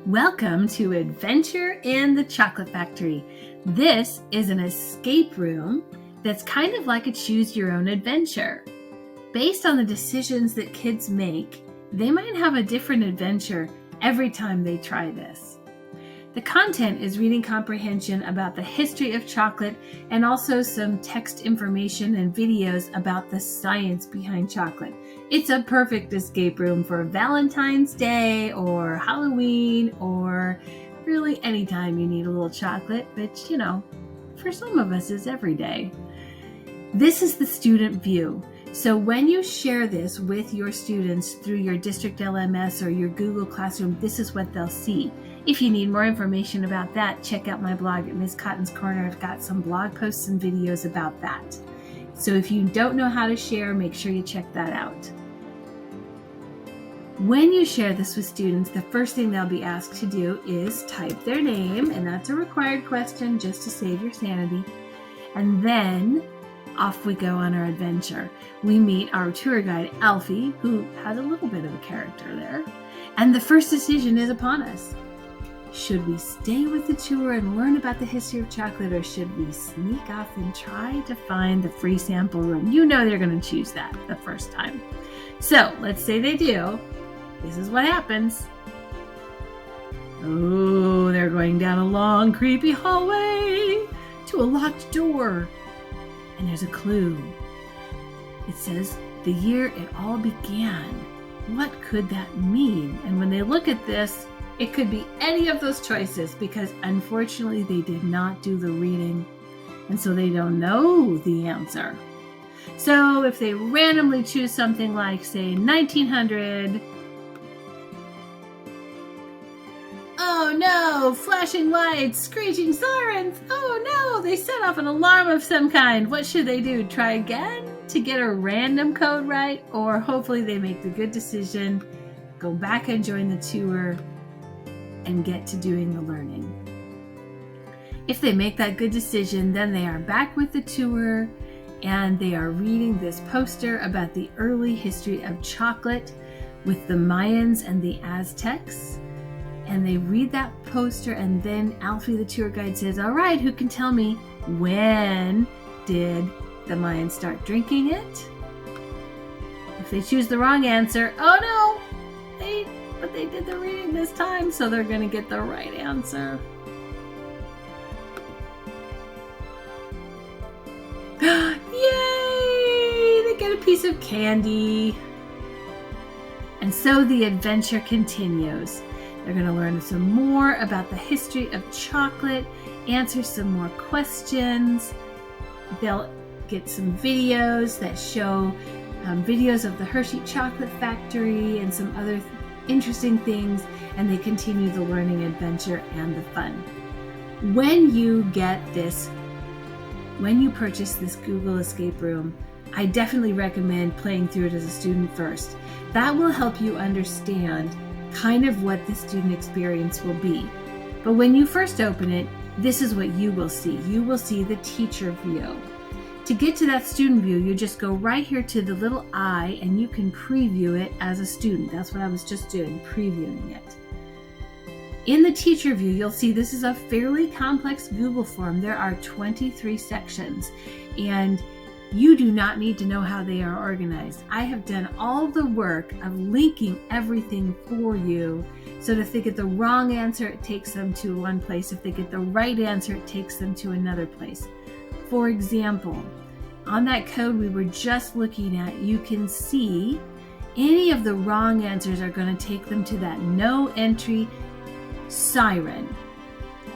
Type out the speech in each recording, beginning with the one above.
Welcome to Adventure in the Chocolate Factory. This is an escape room that's kind of like a choose your own adventure. Based on the decisions that kids make, they might have a different adventure every time they try this. The content is reading comprehension about the history of chocolate and also some text information and videos about the science behind chocolate. It's a perfect escape room for Valentine's Day or Halloween or really anytime you need a little chocolate, which, for some of us is every day. This is the student view. So when you share this with your students through your district LMS or your Google Classroom, this is what they'll see. If you need more information about that, check out my blog at Ms. Cotton's Corner. I've got some blog posts and videos about that. So if you don't know how to share, make sure you check that out. When you share this with students, the first thing they'll be asked to do is type their name, and that's a required question just to save your sanity. And then off we go on our adventure. We meet our tour guide, Alfie, who has a little bit of a character there. And the first decision is upon us. Should we stay with the tour and learn about the history of chocolate, or should we sneak off and try to find the free sample room? You know they're going to choose that the first time. So let's say they do. This is what happens. Oh, they're going down a long, creepy hallway to a locked door. And there's a clue. It says, the year it all began. What could that mean? And when they look at this, it could be any of those choices because unfortunately they did not do the reading. And so they don't know the answer. So if they randomly choose something like, say, 1900, oh no, flashing lights, screeching sirens. Oh no, they set off an alarm of some kind. What should they do? Try again to get a random code right? Or hopefully they make the good decision, go back and join the tour and get to doing the learning. If they make that good decision, then they are back with the tour and they are reading this poster about the early history of chocolate with the Mayans and the Aztecs. And they read that poster, and then Alfie, the tour guide, says, all right, who can tell me when did the Mayans start drinking it? If they choose the wrong answer, oh no, but they did the reading this time, so they're going to get the right answer. Yay! They get a piece of candy. And so the adventure continues. They're going to learn some more about the history of chocolate, answer some more questions. They'll get some videos that show videos of the Hershey Chocolate Factory and some other interesting things, and they continue the learning adventure and the fun. When you purchase this Google Escape Room, I definitely recommend playing through it as a student first. That will help you understand kind of what the student experience will be. But when you first open it, this is what you will see. You will see the teacher view. To get to that student view, you just go right here to the little eye and you can preview it as a student. That's what I was just doing, previewing it. In the teacher view, you'll see this is a fairly complex Google form. There are 23 sections, and you do not need to know how they are organized. I have done all the work of linking everything for you so that if they get the wrong answer, it takes them to one place. If they get the right answer, it takes them to another place. For example, on that code we were just looking at, you can see any of the wrong answers are going to take them to that no entry siren.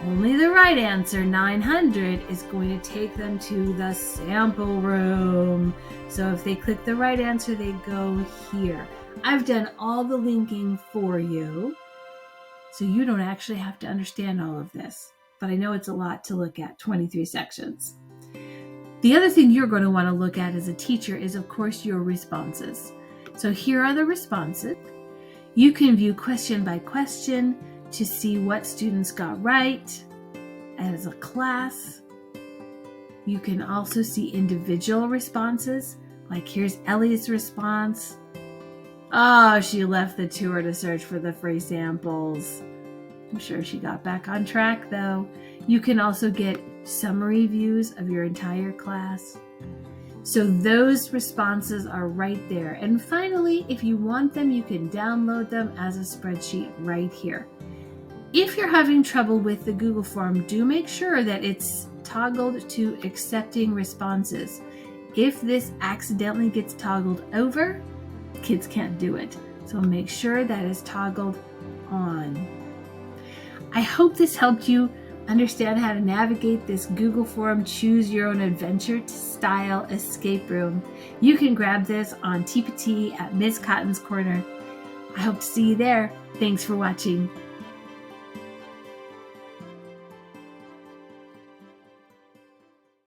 Only the right answer, 900, is going to take them to the sample room. So if they click the right answer, they go here. I've done all the linking for you, so you don't actually have to understand all of this. But I know it's a lot to look at, 23 sections. The other thing you're going to want to look at as a teacher is, of course, your responses. So here are the responses. You can view question by question to see what students got right as a class. You can also see individual responses, like here's Ellie's response. Oh, she left the tour to search for the free samples. I'm sure she got back on track though. You can also get summary views of your entire class. So those responses are right there. And finally, if you want them, you can download them as a spreadsheet right here. If you're having trouble with the Google form, do make sure that it's toggled to accepting responses. If this accidentally gets toggled over, kids can't do it. So make sure that is toggled on. I hope this helped you understand how to navigate this Google Form Choose Your Own Adventure style escape room. You can grab this on TPT at Ms. Cotton's Corner. I hope to see you there. Thanks for watching.